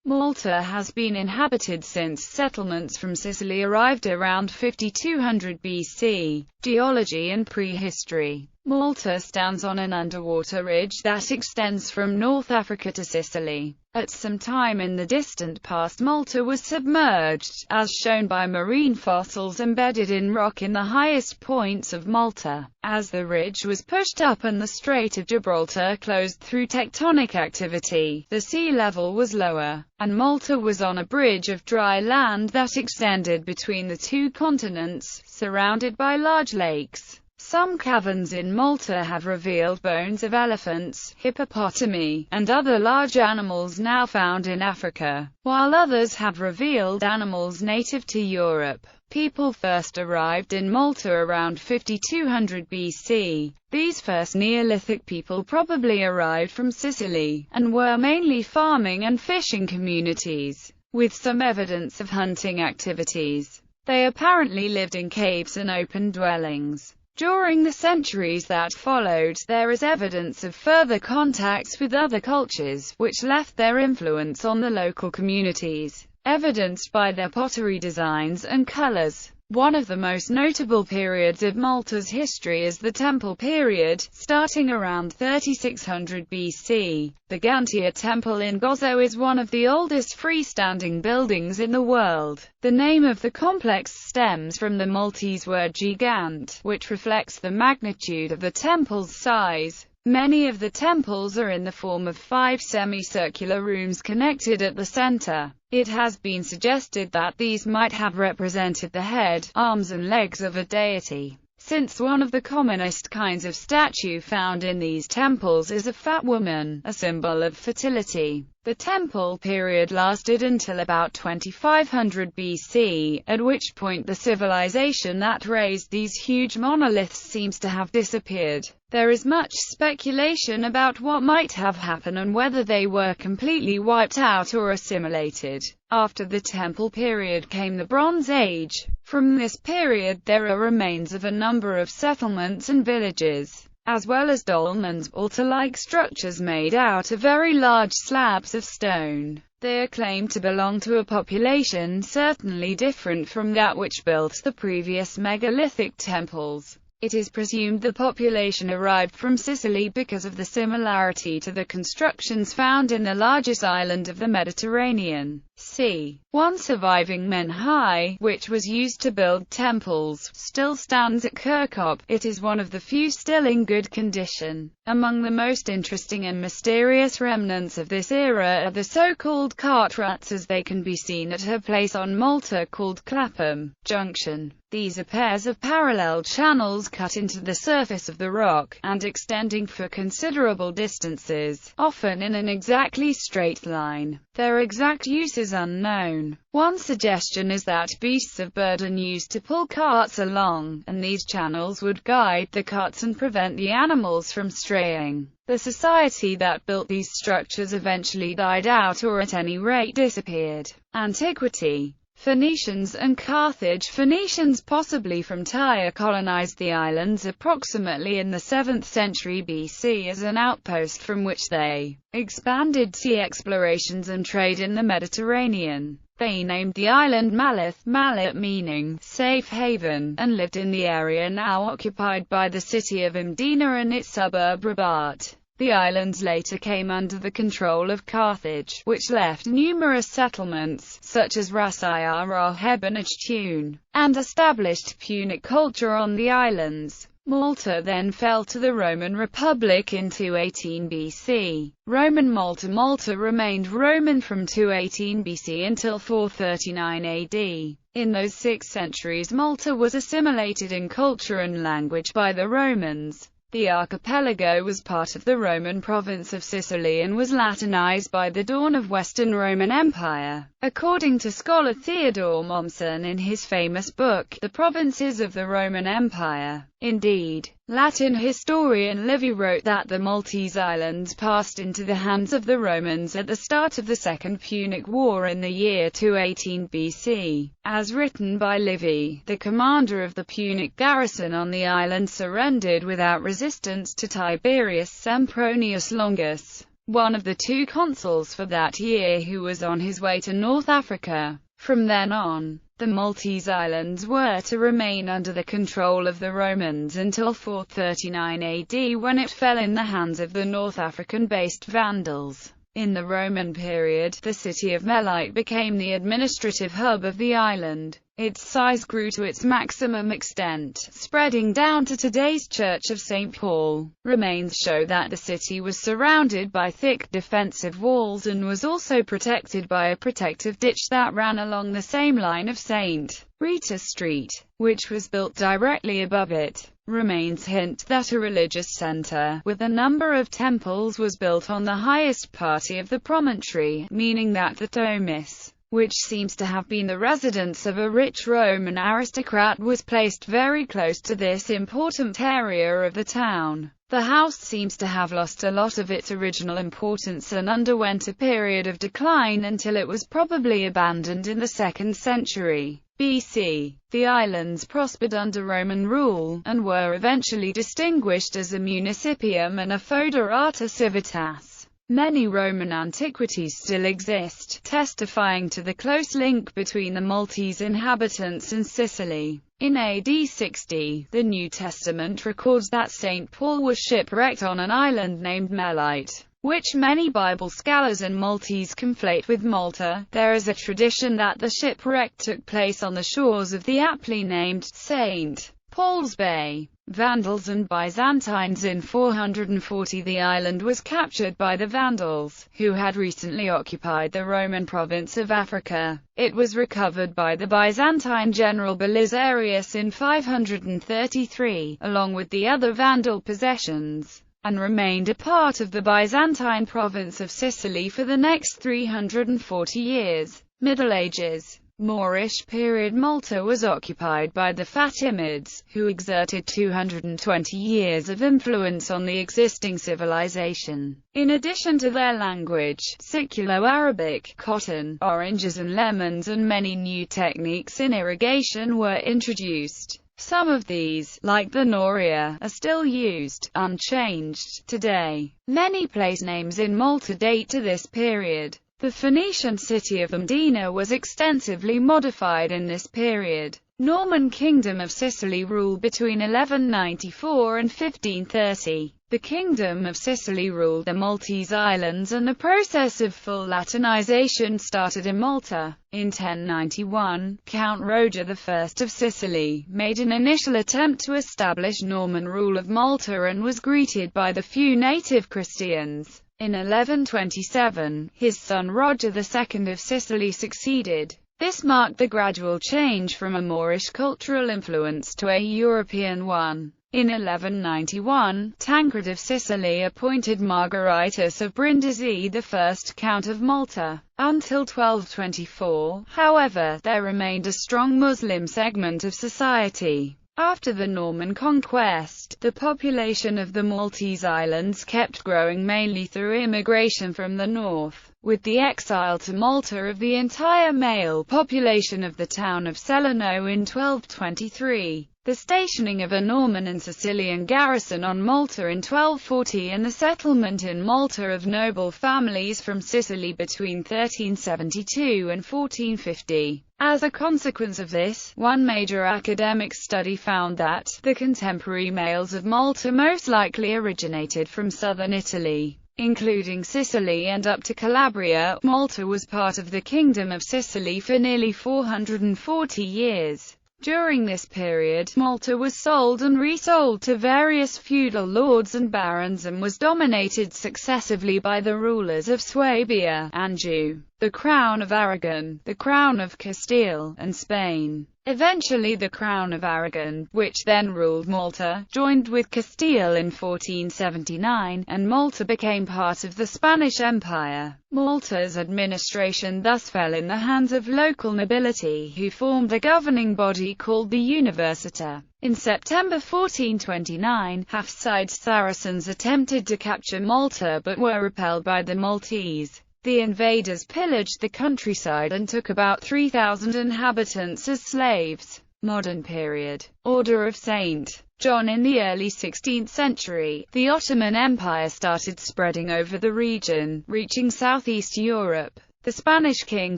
Malta has been inhabited since settlements from Sicily arrived around 5200 BC. Geology and prehistory. Malta stands on an underwater ridge that extends from North Africa to Sicily. At some time in the distant past, Malta was submerged, as shown by marine fossils embedded in rock in the highest points of Malta. As the ridge was pushed up and the Strait of Gibraltar closed through tectonic activity, the sea level was lower, and Malta was on a bridge of dry land that extended between the two continents, surrounded by large lakes. Some caverns in Malta have revealed bones of elephants, hippopotami, and other large animals now found in Africa, while others have revealed animals native to Europe. People first arrived in Malta around 5200 BC. These first Neolithic people probably arrived from Sicily, and were mainly farming and fishing communities, with some evidence of hunting activities. They apparently lived in caves and open dwellings. During the centuries that followed, there is evidence of further contacts with other cultures, which left their influence on the local communities, evidenced by their pottery designs and colors. One of the most notable periods of Malta's history is the Temple period, starting around 3600 BC. The Gantia Temple in Gozo is one of the oldest freestanding buildings in the world. The name of the complex stems from the Maltese word gigant, which reflects the magnitude of the temple's size. Many of the temples are in the form of 5 semicircular rooms connected at the center. It has been suggested that these might have represented the head, arms and legs of a deity, since one of the commonest kinds of statue found in these temples is a fat woman, a symbol of fertility. The Temple period lasted until about 2500 BC, at which point the civilization that raised these huge monoliths seems to have disappeared. There is much speculation about what might have happened and whether they were completely wiped out or assimilated. After the Temple period came the Bronze Age. From this period there are remains of a number of settlements and villages, as well as dolmens, altar-like structures made out of very large slabs of stone. They are claimed to belong to a population certainly different from that which built the previous megalithic temples. It is presumed the population arrived from Sicily because of the similarity to the constructions found in the largest island of the Mediterranean Sea. One surviving Menhai, which was used to build temples, still stands at Kirkop. It is one of the few still in good condition. Among the most interesting and mysterious remnants of this era are the so-called cart ruts, as they can be seen at a place on Malta called Clapham Junction. These are pairs of parallel channels cut into the surface of the rock, and extending for considerable distances, often in an exactly straight line. Their exact use is unknown. One suggestion is that beasts of burden used to pull carts along, and these channels would guide the carts and prevent the animals from straying. The society that built these structures eventually died out, or at any rate disappeared. Antiquity. Phoenicians and Carthage. Phoenicians, possibly from Tyre, colonized the islands approximately in the 7th century BC as an outpost from which they expanded sea explorations and trade in the Mediterranean. They named the island Malith, Malit meaning safe haven, and lived in the area now occupied by the city of Mdina and its suburb Rabat. The islands later came under the control of Carthage, which left numerous settlements, such as Rasaya Raheb and Ajtun, and established Punic culture on the islands. Malta then fell to the Roman Republic in 218 BC. Roman Malta. Malta remained Roman from 218 BC until 439 AD. In those 6 centuries Malta was assimilated in culture and language by the Romans. The archipelago was part of the Roman province of Sicily and was Latinized by the dawn of Western Roman Empire. According to scholar Theodore Mommsen in his famous book, The Provinces of the Roman Empire. Indeed, Latin historian Livy wrote that the Maltese islands passed into the hands of the Romans at the start of the Second Punic War in the year 218 BC. As written by Livy, the commander of the Punic garrison on the island surrendered without resistance to Tiberius Sempronius Longus. one of the two consuls for that year, who was on his way to North Africa. From then on, the Maltese islands were to remain under the control of the Romans until 439 AD, when it fell in the hands of the North African-based Vandals. In the Roman period, the city of Melite became the administrative hub of the island. Its size grew to its maximum extent, spreading down to today's Church of St. Paul. Remains show that the city was surrounded by thick defensive walls and was also protected by a protective ditch that ran along the same line of St. Rita Street, which was built directly above it. Remains hint that a religious center, with a number of temples, was built on the highest party of the promontory, meaning that the Domus, which seems to have been the residence of a rich Roman aristocrat, was placed very close to this important area of the town. The house seems to have lost a lot of its original importance and underwent a period of decline until it was probably abandoned in the 2nd century BC. The islands prospered under Roman rule, and were eventually distinguished as a municipium and a foederata civitas. Many Roman antiquities still exist, testifying to the close link between the Maltese inhabitants and Sicily. In AD 60, the New Testament records that St. Paul was shipwrecked on an island named Melite, which many Bible scholars and Maltese conflate with Malta. There is a tradition that the shipwreck took place on the shores of the aptly named St. Paul's Bay. Vandals and Byzantines. In 440 the island was captured by the Vandals, who had recently occupied the Roman province of Africa. It was recovered by the Byzantine general Belisarius in 533, along with the other Vandal possessions, and remained a part of the Byzantine province of Sicily for the next 340 years. Middle Ages. Moorish period. Malta was occupied by the Fatimids, who exerted 220 years of influence on the existing civilization. In addition to their language, Siculo-Arabic, cotton, oranges and lemons, and many new techniques in irrigation were introduced. Some of these, like the Noria, are still used, unchanged, today. Many place names in Malta date to this period. The Phoenician city of Mdina was extensively modified in this period. Norman Kingdom of Sicily ruled between 1194 and 1530. The Kingdom of Sicily ruled the Maltese islands, and the process of full Latinization started in Malta. In 1091, Count Roger I of Sicily made an initial attempt to establish Norman rule of Malta and was greeted by the few native Christians. In 1127, his son Roger II of Sicily succeeded. This marked the gradual change from a Moorish cultural influence to a European one. In 1191, Tancred of Sicily appointed Margaritis of Brindisi the first Count of Malta. Until 1224, however, there remained a strong Muslim segment of society. After the Norman conquest, the population of the Maltese islands kept growing mainly through immigration from the north. With the exile to Malta of the entire male population of the town of Salerno in 1223, the stationing of a Norman and Sicilian garrison on Malta in 1240, and the settlement in Malta of noble families from Sicily between 1372 and 1450. As a consequence of this, one major academic study found that the contemporary males of Malta most likely originated from southern Italy, including Sicily and up to Calabria. Malta was part of the Kingdom of Sicily for nearly 440 years. During this period, Malta was sold and resold to various feudal lords and barons and was dominated successively by the rulers of Swabia, Anjou, the Crown of Aragon, the Crown of Castile, and Spain. Eventually the Crown of Aragon, which then ruled Malta, joined with Castile in 1479, and Malta became part of the Spanish Empire. Malta's administration thus fell in the hands of local nobility, who formed a governing body called the Università. In September 1429, Hafsid Saracens attempted to capture Malta but were repelled by the Maltese. The invaders pillaged the countryside and took about 3,000 inhabitants as slaves. Modern period. Order of St. John. In the early 16th century, the Ottoman Empire started spreading over the region, reaching southeast Europe. The Spanish king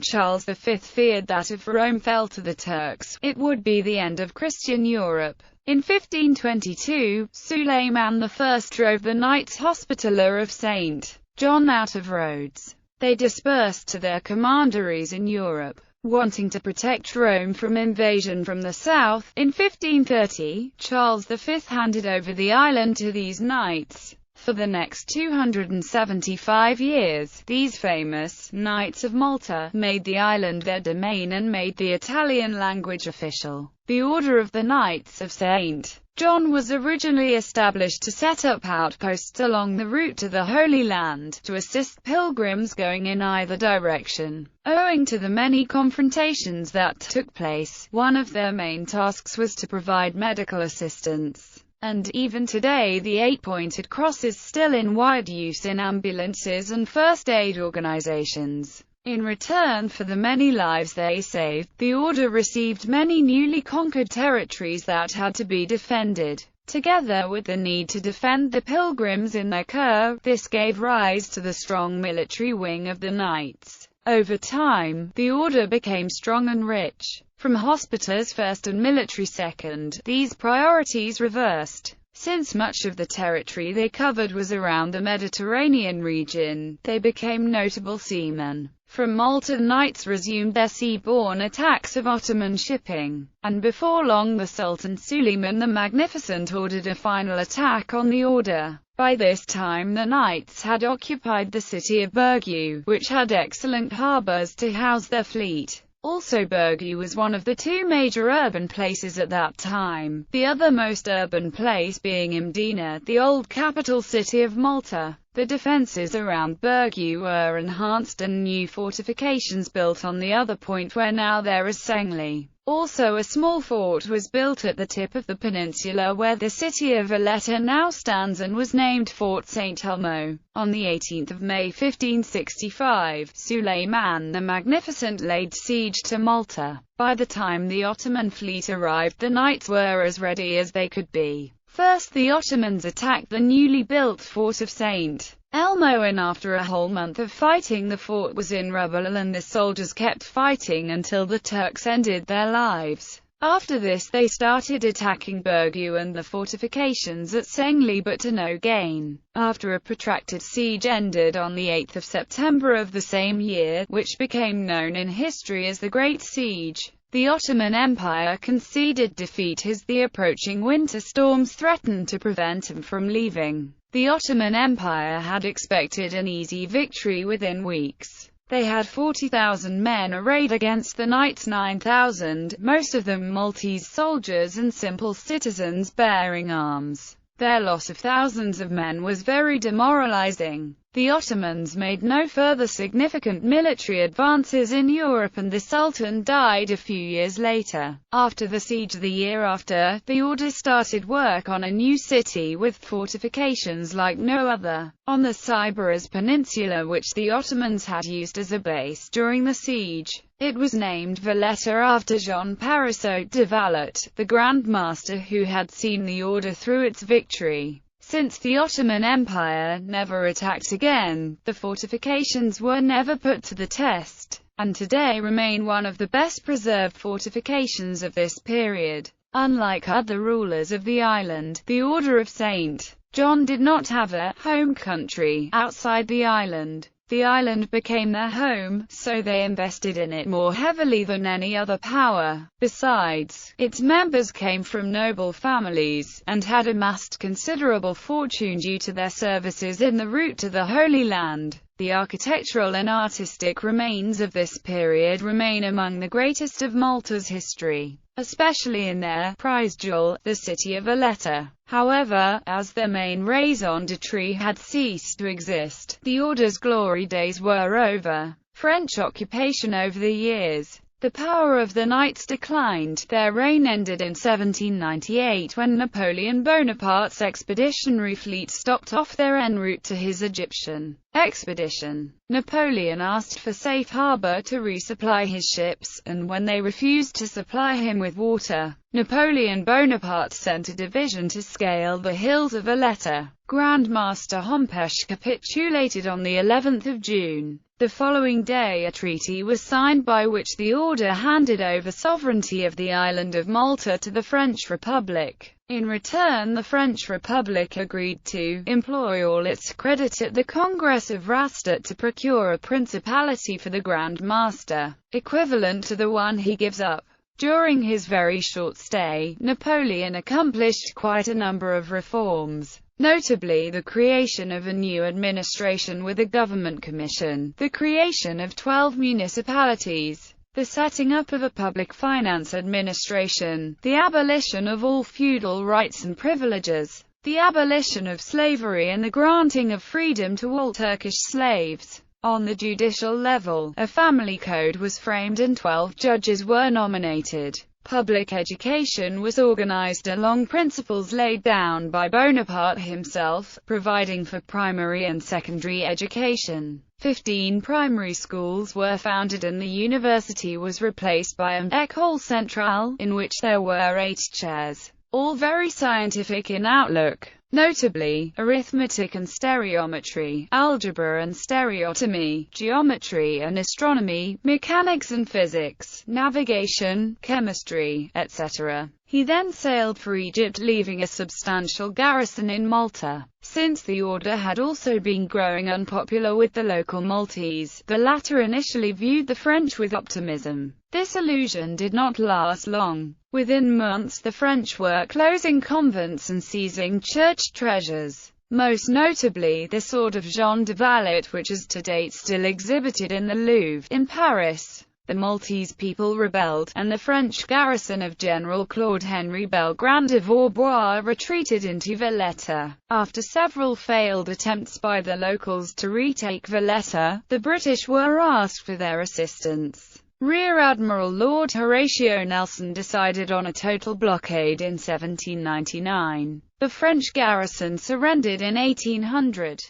Charles V feared that if Rome fell to the Turks, it would be the end of Christian Europe. In 1522, Suleiman I drove the Knights Hospitaller of St. John out of Rhodes. They dispersed to their commanderies in Europe, wanting to protect Rome from invasion from the south. In 1530, Charles V handed over the island to these knights. For the next 275 years, these famous Knights of Malta made the island their domain and made the Italian language official. The Order of the Knights of St. John was originally established to set up outposts along the route to the Holy Land, to assist pilgrims going in either direction. Owing to the many confrontations that took place, one of their main tasks was to provide medical assistance. And even today the 8-pointed cross is still in wide use in ambulances and first aid organizations. In return for the many lives they saved, the order received many newly conquered territories that had to be defended. Together with the need to defend the pilgrims in their cure, this gave rise to the strong military wing of the Knights. Over time, the order became strong and rich. From hospitals first and military second, these priorities reversed. Since much of the territory they covered was around the Mediterranean region, they became notable seamen. From Malta, the Knights resumed their seaborne attacks of Ottoman shipping, and before long the Sultan Suleiman the Magnificent ordered a final attack on the order. By this time the Knights had occupied the city of Birgu, which had excellent harbours to house their fleet. Also, Birgu was one of the two major urban places at that time, the other most urban place being Mdina, the old capital city of Malta. The defences around Birgu were enhanced and new fortifications built on the other point where now there is Sengli. Also a small fort was built at the tip of the peninsula where the city of Valletta now stands and was named Fort St. Elmo. On the 18th of May 1565, Suleiman the Magnificent laid siege to Malta. By the time the Ottoman fleet arrived, the Knights were as ready as they could be. First the Ottomans attacked the newly built fort of St. Elmo, and after a whole month of fighting the fort was in rubble and the soldiers kept fighting until the Turks ended their lives. After this they started attacking Birgu and the fortifications at Sengli, but to no gain. After a protracted siege ended on the 8th of September of the same year, which became known in history as the Great Siege, the Ottoman Empire conceded defeat as the approaching winter storms threatened to prevent him from leaving. The Ottoman Empire had expected an easy victory within weeks. They had 40,000 men arrayed against the Knights' 9,000, most of them Maltese soldiers and simple citizens bearing arms. Their loss of thousands of men was very demoralizing. The Ottomans made no further significant military advances in Europe and the Sultan died a few years later. After the siege the year after, the order started work on a new city with fortifications like no other, on the Cyprus Peninsula, which the Ottomans had used as a base during the siege. It was named Valletta after Jean Parisot de Valette, the Grand Master who had seen the order through its victory. Since the Ottoman Empire never attacked again, the fortifications were never put to the test, and today remain one of the best preserved fortifications of this period. Unlike other rulers of the island, the Order of St. John did not have a home country outside the island. The island became their home, so they invested in it more heavily than any other power. Besides, its members came from noble families, and had amassed considerable fortune due to their services in the route to the Holy Land. The architectural and artistic remains of this period remain among the greatest of Malta's history, especially in their prized jewel, the city of Valletta. However, as their main raison d'etre had ceased to exist, the order's glory days were over. French occupation over the years. The power of the Knights declined. Their reign ended in 1798 when Napoleon Bonaparte's expeditionary fleet stopped off their en route to his Egyptian expedition. Napoleon asked for safe harbor to resupply his ships, and when they refused to supply him with water, Napoleon Bonaparte sent a division to scale the hills of Valletta. Grand Master Hompesch capitulated on the 11th of June. The following day a treaty was signed by which the order handed over sovereignty of the island of Malta to the French Republic. In return, the French Republic agreed to employ all its credit at the Congress of Rastatt to procure a principality for the Grand Master, equivalent to the one he gives up. During his very short stay, Napoleon accomplished quite a number of reforms, notably the creation of a new administration with a government commission, the creation of 12 municipalities, the setting up of a public finance administration, the abolition of all feudal rights and privileges, the abolition of slavery and the granting of freedom to all Turkish slaves. On the judicial level, a family code was framed and 12 judges were nominated. Public education was organized along principles laid down by Bonaparte himself, providing for primary and secondary education. 15 primary schools were founded and the university was replaced by an École Centrale, in which there were 8 chairs, all very scientific in outlook, notably arithmetic and stereometry, algebra and stereotomy, geometry and astronomy, mechanics and physics, navigation, chemistry, etc. He then sailed for Egypt, leaving a substantial garrison in Malta. Since the order had also been growing unpopular with the local Maltese, the latter initially viewed the French with optimism. This illusion did not last long. Within months the French were closing convents and seizing church treasures, most notably the sword of Jean de Valette, which is to date still exhibited in the Louvre, in Paris. The Maltese people rebelled, and the French garrison of General Claude-Henri Belgrand de Vaubois retreated into Valletta. After several failed attempts by the locals to retake Valletta, the British were asked for their assistance. Rear Admiral Lord Horatio Nelson decided on a total blockade in 1799. The French garrison surrendered in 1800.